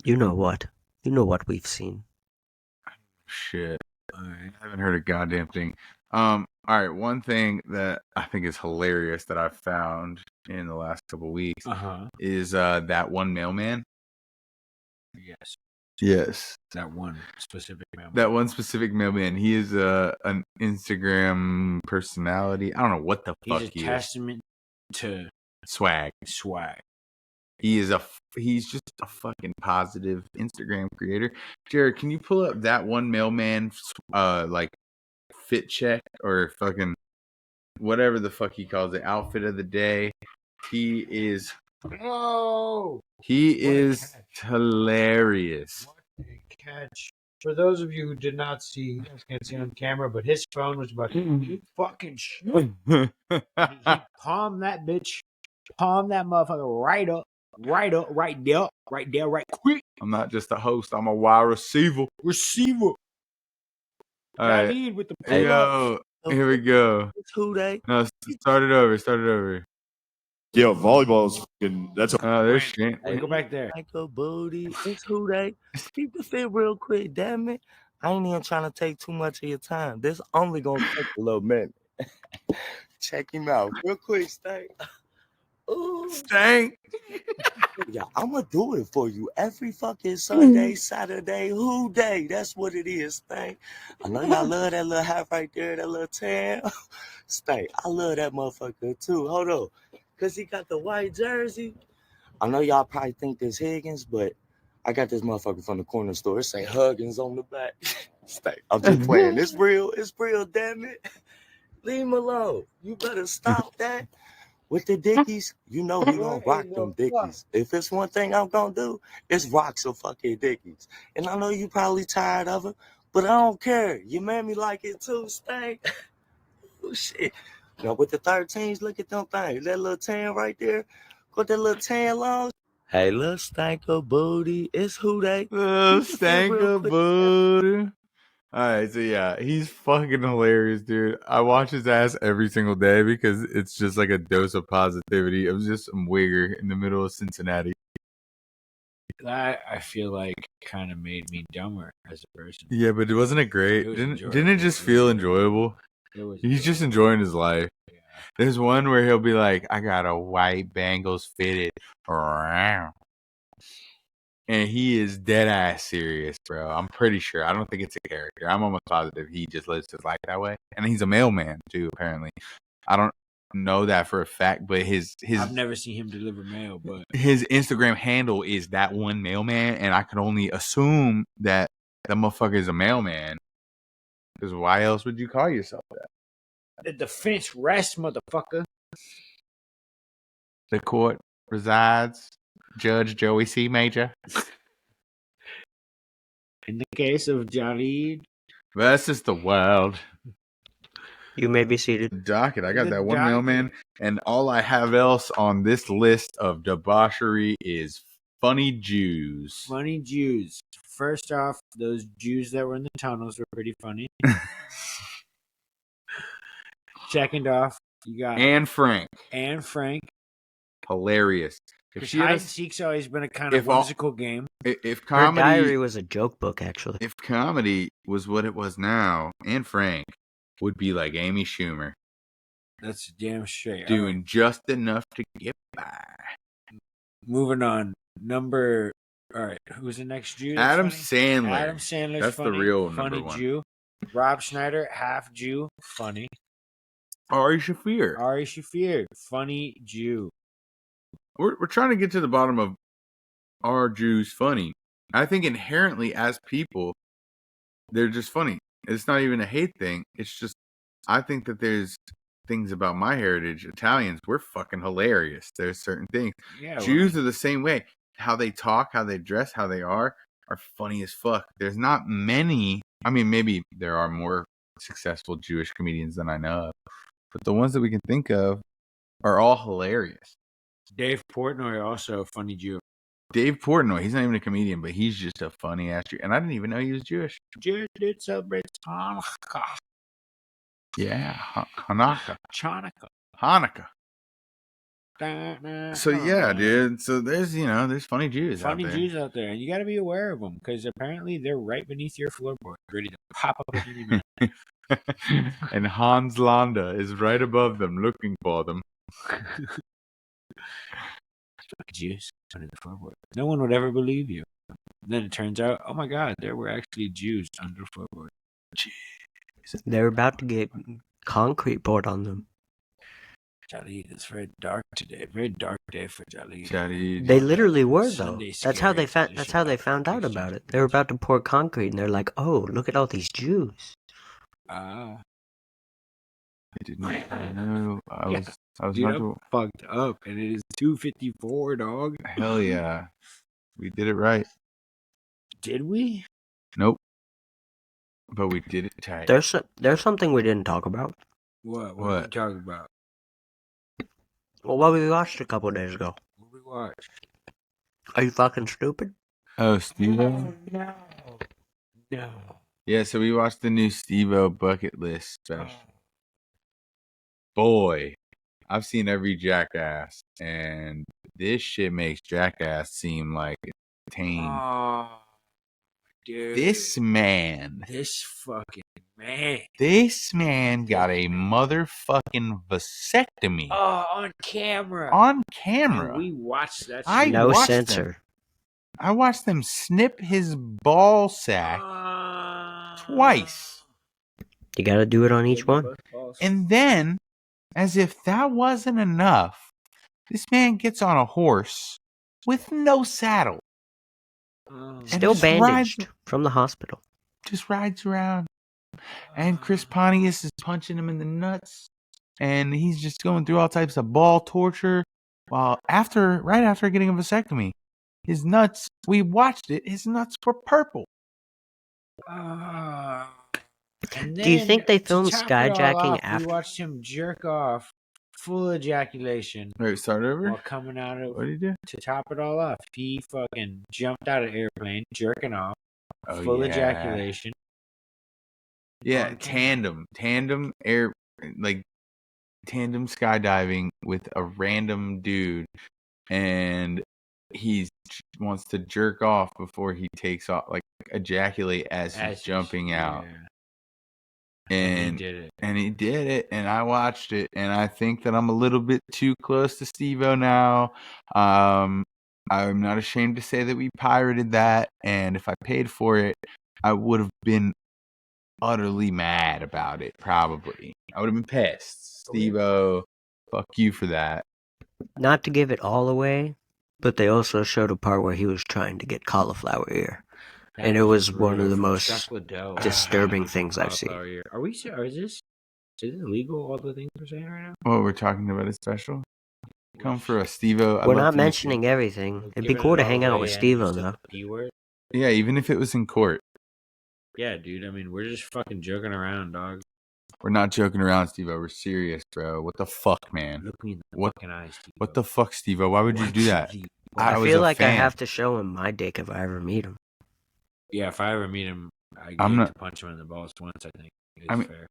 You know what? You know what we've seen. Shit. All right. I haven't heard a goddamn thing. All right. One thing that I think is hilarious that I've found in the last couple of weeks is that one mailman. Yes. Yes. That one specific mailman. That one specific mailman. He is an Instagram personality. I don't know what the fuck he is. He's a testament to swag. He's just a fucking positive Instagram creator. Jared, can you pull up that one mailman like fit check or fucking whatever the fuck he calls it, outfit of the day? He is hilarious. What a catch. For those of you who did not see, you guys can't see on camera, but his phone was about to fucking shoot. He palmed that bitch. Palm that motherfucker right up, right there, right quick. I'm not just a host, I'm a wide receiver. All right. With the Yo, here we go. It's who they? No, start it over. Yo, volleyball's fucking. That's there's shit. Hey, go back there. Like a booty. It's who they? Keep the fit real quick, damn it. I ain't even trying to take too much of your time. This only gonna take a little minute. Check him out real quick, Stank. Ooh. Stank. Yeah, I'm gonna do it for you every fucking Sunday, Saturday, who day. That's what it is, Stank. I know y'all love that little hat right there, that little tan. Stank, I love that motherfucker too. Hold on. Cause he got the white jersey. I know y'all probably think this Higgins, but I got this motherfucker from the corner store. It say Huggins on the back. Stank, I'm just playing. It's real, damn it. Leave him alone. You better stop that. With the Dickies, you know we gonna rock them Dickies. If it's one thing I'm gonna do, it's rock some fucking Dickies. And I know you probably tired of it, but I don't care. You made me like it too, Stank. Oh shit. Now with the 13s, look at them things. That little tan right there. Got that little tan long. Hey, little stanker booty. It's who they. Little stanker booty. Alright, so yeah, he's fucking hilarious, dude. I watch his ass every single day because it's just like a dose of positivity. It was just some wigger in the middle of Cincinnati. That I feel like kind of made me dumber as a person. Yeah, but wasn't it great? Didn't it just feel enjoyable? He's just enjoying his life. Yeah. There's one where he'll be like, I got a white Bengals fitted. And he is dead ass serious, bro. I'm pretty sure. I don't think it's a character. I'm almost positive he just lives his life that way. And he's a mailman too, apparently. I don't know that for a fact, but his I've never seen him deliver mail, but his Instagram handle is that one mailman, and I could only assume that the motherfucker is a mailman. Because why else would you call yourself that? The defense rests, motherfucker. The court resides. Judge Joey C. Major. In the case of Jalid versus the world. You may be seated. Docket. I got that one mailman, and all I have else on this list of debauchery is funny Jews. Funny Jews. First off, those Jews that were in the tunnels were pretty funny. Second off, you got Anne Frank. Hilarious. Hilarious. Because hide and seek's always been a kind of whimsical game. If comedy, her diary was a joke book, actually. If comedy was what it was now, Anne Frank would be like Amy Schumer. That's damn straight. Doing just enough to get by. Moving on. All right, who's the next Jew? Adam Sandler. Adam Sandler's That's funny, the real funny number one. Jew. Rob Schneider, half Jew, funny. Ari Shaffir, funny Jew. We're trying to get to the bottom of are Jews funny? I think inherently as people, they're just funny. It's not even a hate thing. It's just I think that there's things about my heritage. Italians, we're fucking hilarious. There's certain things. Yeah, Jews are the same way. How they talk, how they dress, how they are funny as fuck. There's not many. I mean, maybe there are more successful Jewish comedians than I know of, but the ones that we can think of are all hilarious. Dave Portnoy, also a funny Jew. Dave Portnoy, he's not even a comedian, but he's just a funny ass Jew. And I didn't even know he was Jewish. Jewish dude celebrates Hanukkah. Yeah, Hanukkah. So yeah, dude. So there's funny Jews out there. Funny Jews out there, and you got to be aware of them because apparently they're right beneath your floorboard, ready to pop up at any minute. And Hans Landa is right above them, looking for them. Jews under the floorboard. No one would ever believe you. And then it turns out, oh my God, there were actually Jews under the floorboard. Jeez. They're about to get concrete poured on them. Jalid, it's very dark today. Very dark day for Jalid. They literally were though. That's how they found out about it. They were about to pour concrete, and they're like, "Oh, look at all these Jews." I didn't know. I was Dude, not I'm fucked up, and it is 2:54, dog. Hell yeah, we did it right. Did we? Nope. But we did it tight. There's something we didn't talk about. What? What are you talking about? Well, what we watched a couple of days ago. What we watched? Are you fucking stupid? Oh, Steve-O? No. Yeah, so we watched the new Steve-O bucket list special. Boy, I've seen every Jackass, and this shit makes Jackass seem like it's tame. Oh, dude. This man got a motherfucking vasectomy. Oh, on camera. And we watched that shit. No censor. I watched them snip his ball sack twice. You gotta do it on each one. And then, as if that wasn't enough, this man gets on a horse with no saddle. Still bandaged from the hospital. Just rides around. And Chris Pontius is punching him in the nuts. and he's just going through all types of ball torture. While right after getting a vasectomy, his nuts, we watched it, his nuts were purple. And then, Do you think they to filmed top it all skyjacking off, after? We watched him jerk off, full ejaculation. Wait, start over? While coming out of. What did he do? To top it all off, he fucking jumped out of airplane, jerking off, Oh, full yeah. ejaculation. Yeah, tandem skydiving with a random dude, and he wants to jerk off before he takes off, like ejaculate as he's jumping out. And he did it, and I watched it, and I think that I'm a little bit too close to Steve-O now. I'm not ashamed to say that we pirated that, and if I paid for it, I would have been utterly mad about it, probably. I would have been pissed. Steve-O, fuck you for that. Not to give it all away, but they also showed a part where he was trying to get cauliflower ear. And it was one of the most disturbing things I've seen. Are we? Is this illegal? All the things we're saying right now? What we're talking about is special. Come for a Steve-O. We're not mentioning everything. It'd be cool to hang out with Steve-O, though. Yeah, even if it was in court. Yeah, dude. I mean, we're just fucking joking around, dog. We're not joking around, Steve-O. We're serious, bro. What the fuck, man? Look me in the fucking eyes, Steve-O. What the fuck, Steve-O? Why would you do that? I feel like I have to show him my dick if I ever meet him. Yeah, if I ever meet him, I get to punch him in the balls once. I think. Fair.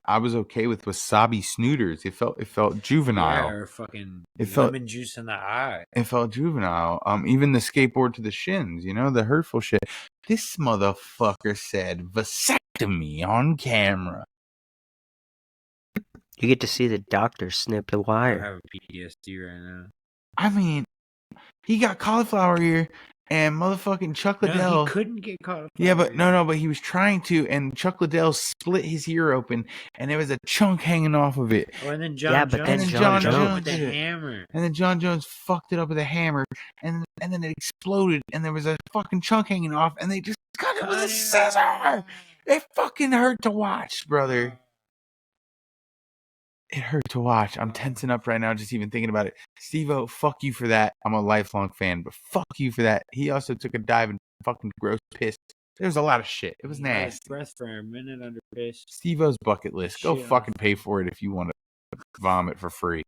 I was okay with wasabi snooters. It felt juvenile. Yeah, or fucking lemon juice in the eye. It felt juvenile. Even the skateboard to the shins, the hurtful shit. This motherfucker said vasectomy on camera. You get to see the doctor snip the wire. I have PTSD right now. I mean, he got cauliflower ear. And motherfucking Chuck Liddell. No, he couldn't get cauliflower. Yeah, but but he was trying to, and Chuck Liddell split his ear open, and there was a chunk hanging off of it. Oh, and then John Jones with the hammer. And then John Jones fucked it up with a hammer, and then it exploded, and there was a fucking chunk hanging off, and they just cut it with a scissor. It fucking hurt to watch, brother. It hurt to watch. I'm tensing up right now just even thinking about it. Steve-O, fuck you for that. I'm a lifelong fan, but fuck you for that. He also took a dive and fucking gross pissed. There was a lot of shit. It was nasty. Breath for a minute under piss. Steve-O's bucket list. Go fucking pay for it if you want to vomit for free.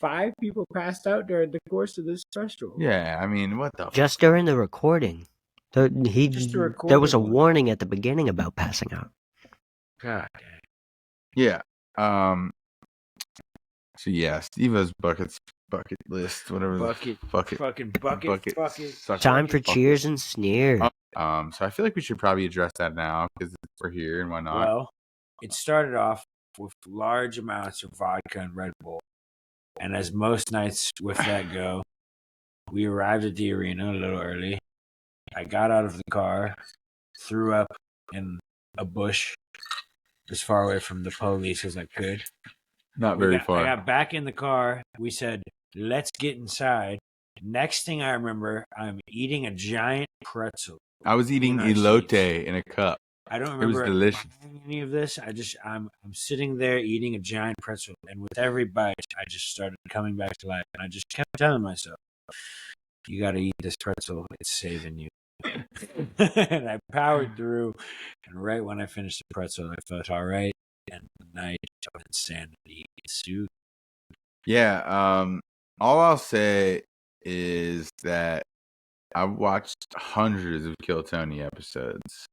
5 people passed out during the course of this special. Yeah, I mean, what the Just during the recording. There was a warning at the beginning about passing out. God. Yeah. So yeah, Steve-O's bucket list, whatever. Bucket. Time for cheers and sneers. So I feel like we should probably address that now because we're here and why not? Well, it started off with large amounts of vodka and Red Bull, and as most nights with that go, we arrived at the arena a little early. I got out of the car, threw up in a bush as far away from the police as I could. Not very far. I got back in the car. We said, let's get inside. Next thing I remember, I'm eating a giant pretzel. I was eating elote in a cup. I don't remember it was delicious. Any of this. I'm sitting there eating a giant pretzel, and with every bite, I just started coming back to life. And I just kept telling myself, you got to eat this pretzel. It's saving you. And I powered through, and right when I finished the pretzel, I felt all right. And the night of insanity ensued. Yeah, all I'll say is that I watched hundreds of Kill Tony episodes,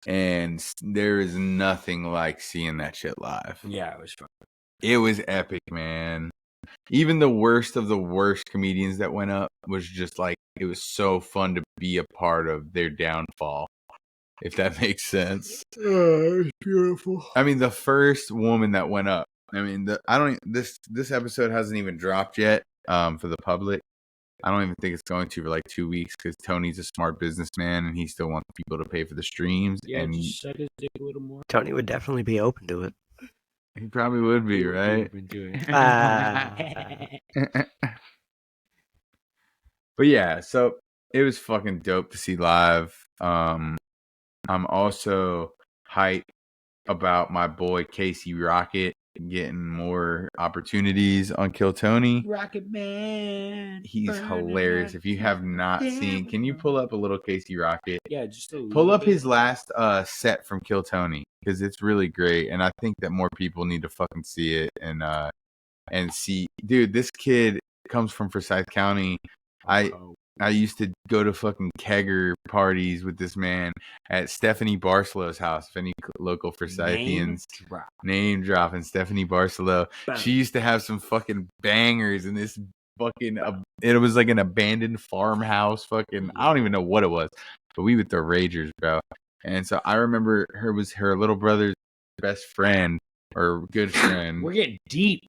and there is nothing like seeing that shit live. Yeah, it was fun. It was epic, man. Even the worst of the worst comedians that went up was just like, it was so fun to be a part of their downfall. If that makes sense. It's beautiful. I mean, the first woman that went up. I mean, this episode hasn't even dropped yet for the public. I don't even think it's going to for like 2 weeks because Tony's a smart businessman and he still wants people to pay for the streams. Yeah, and just suck his dick a little more. Tony would definitely be open to it. He probably would be, right? But yeah, so it was fucking dope to see live. I'm also hyped about my boy Casey Rocket getting more opportunities on Kill Tony. Rocket Man. He's hilarious. If you have not seen, can you pull up a little Casey Rocket? Yeah, just a pull up bit. his last set from Kill Tony, because it's really great, and I think that more people need to fucking see it and see. Dude, this kid comes from Forsyth County. I used to go to fucking kegger parties with this man at Stephanie Barcelow's house. If any local Forsythians name dropping Stephanie Barcelow, she used to have some fucking bangers in this fucking. It was like an abandoned farmhouse. Fucking, I don't even know what it was, but we would throw ragers, bro. And so I remember her little brother's best friend or good friend. We're getting deep.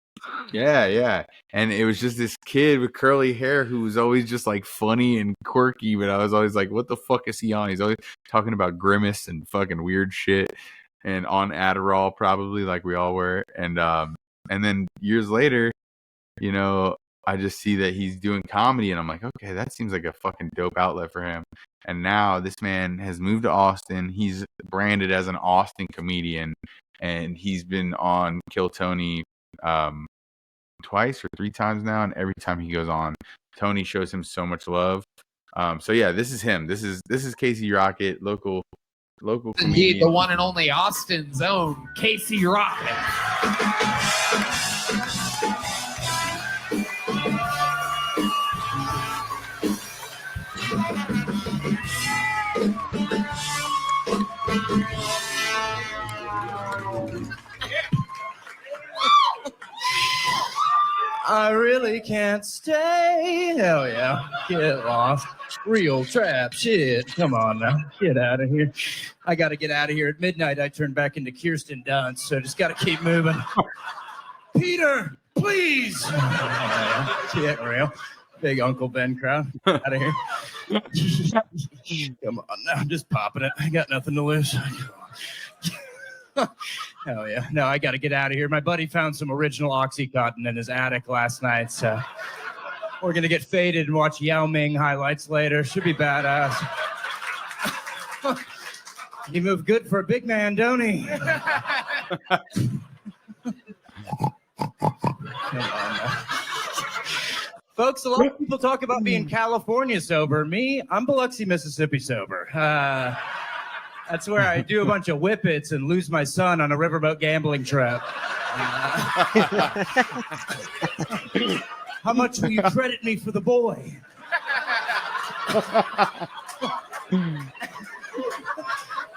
Yeah. And it was just this kid with curly hair who was always just like funny and quirky, but I was always like, what the fuck is he on? He's always talking about Grimace and fucking weird shit and on Adderall probably, like we all were. And then years later, you know, I just see that he's doing comedy and I'm like, okay, that seems like a fucking dope outlet for him. And now this man has moved to Austin. He's branded as an Austin comedian and he's been on Kill Tony twice or 3 times now, and every time he goes on, Tony shows him so much love. So yeah, this is him. This is Casey Rocket, local comedian. The one and only Austin's own Casey Rocket. I really can't stay. Hell yeah. Get lost. Real trap shit. Come on now. Get out of here. I got to get out of here. At midnight, I turn back into Kirsten Dunst, so just got to keep moving. Peter, please. Get real. Big Uncle Ben crowd. Out of here. Come on now. I'm just popping it. I got nothing to lose. Hell yeah. No, I got to get out of here. My buddy found some original Oxycontin in his attic last night, so we're going to get faded and watch Yao Ming highlights later. Should be badass. He moved good for a big man, don't he? Folks, a lot of people talk about being California sober. Me, I'm Biloxi, Mississippi sober. That's where I do a bunch of whippets and lose my son on a riverboat gambling trip. How much will you credit me for the boy?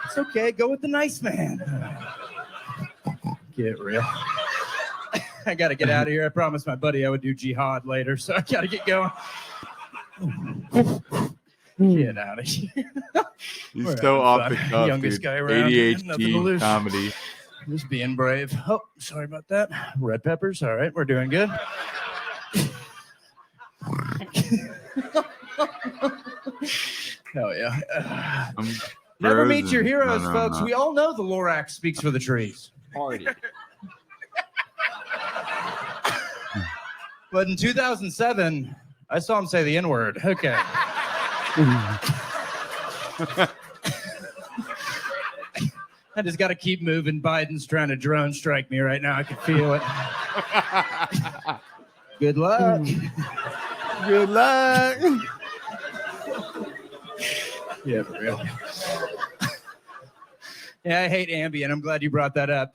It's okay. Go with the nice man. Get real. I got to get out of here. I promised my buddy I would do jihad later, so I got to get going. Get out of here. He's so off the cuff, youngest dude. guy around. ADHD comedy. Just being brave. Oh, sorry about that. Red peppers. All right, we're doing good. Hell yeah. Never meet your heroes, folks. We all know the Lorax speaks for the trees. Party. But in 2007, I saw him say the N-word. Okay. I just got to keep moving. Biden's trying to drone strike me right now. I can feel it. Good luck. Good luck. Yeah, for real. Yeah, I hate Ambien. I'm glad you brought that up.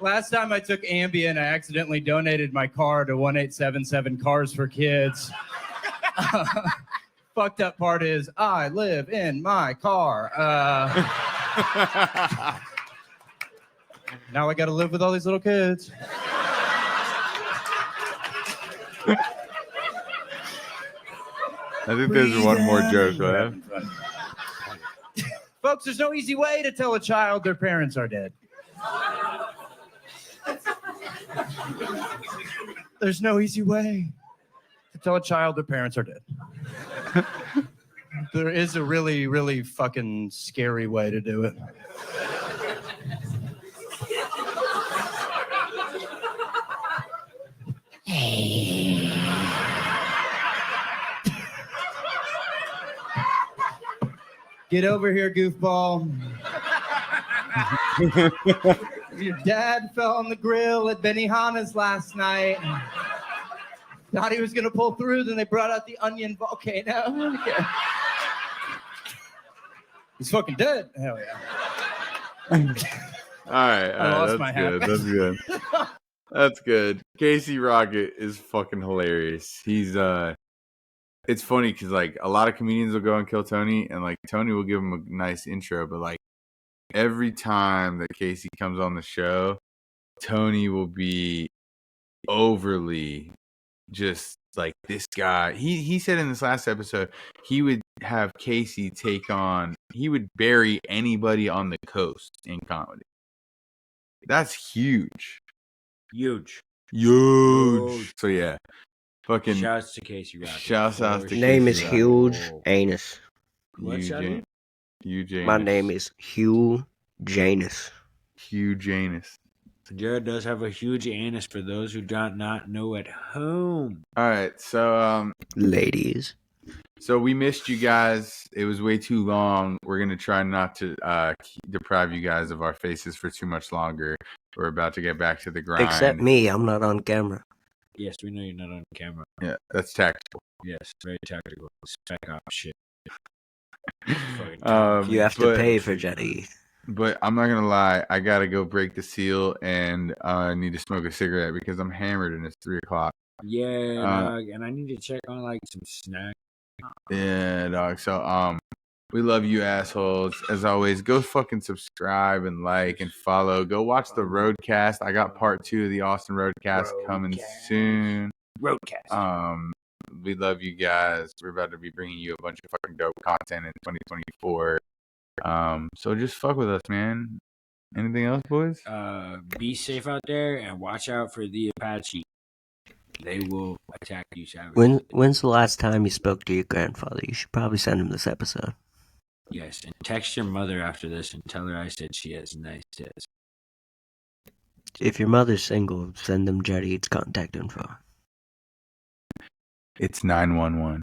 Last time I took Ambien, I accidentally donated my car to 1877 Cars for Kids. Fucked up part is I live in my car. Now I got to live with all these little kids. I think there's one more joke, right? Folks, there's no easy way to tell a child their parents are dead. There's no easy way to tell a child their parents are dead. There is a really, really fucking scary way to do it. Get over here, goofball. Your dad fell on the grill at Benihana's last night. Thought he was going to pull through, then they brought out the onion volcano. Okay. He's fucking dead. Hell yeah. All right, I lost my hat. That's good. That's good. Casey Rocket is fucking hilarious. He's it's funny because like a lot of comedians will go and kill Tony, and like Tony will give him a nice intro, but like every time that Casey comes on the show, Tony will be overly just like this guy. He said in this last episode he would have Casey he would bury anybody on the coast in comedy. That's huge. Huge. So yeah. Fucking shouts to Casey Rocket. Shouts out to Name Casey is Rocket. Huge Anus. What's that mean? Huge Anus. My name is Hugh Janus. Huge Anus. Jared does have a huge anus for those who do not know at home. All right, so ladies. So we missed you guys. It was way too long. We're gonna try not to deprive you guys of our faces for too much longer. We're about to get back to the grind. Except me, I'm not on camera. Yes, we know you're not on camera. Yeah, that's tactical. Yes, very tactical. Spec op shit. You have to pay for Jetty. But I'm not gonna lie, I gotta go break the seal, and I need to smoke a cigarette because I'm hammered and it's 3:00. Yeah, dog, and I need to check on like some snacks. Yeah, dog. So we love you assholes. As always, go fucking subscribe and like and follow. Go watch the Roadcast. I got part 2 of the Austin Roadcast coming soon. Roadcast. We love you guys. We're about to be bringing you a bunch of fucking dope content in 2024. So just fuck with us, man. Anything else, boys? Be safe out there and watch out for the Apache. They will attack you savagely. When's the last time you spoke to your grandfather? You should probably send him this episode. Yes, and text your mother after this and tell her I said she has nice tits. If your mother's single, send them Jetty's contact info. It's 911.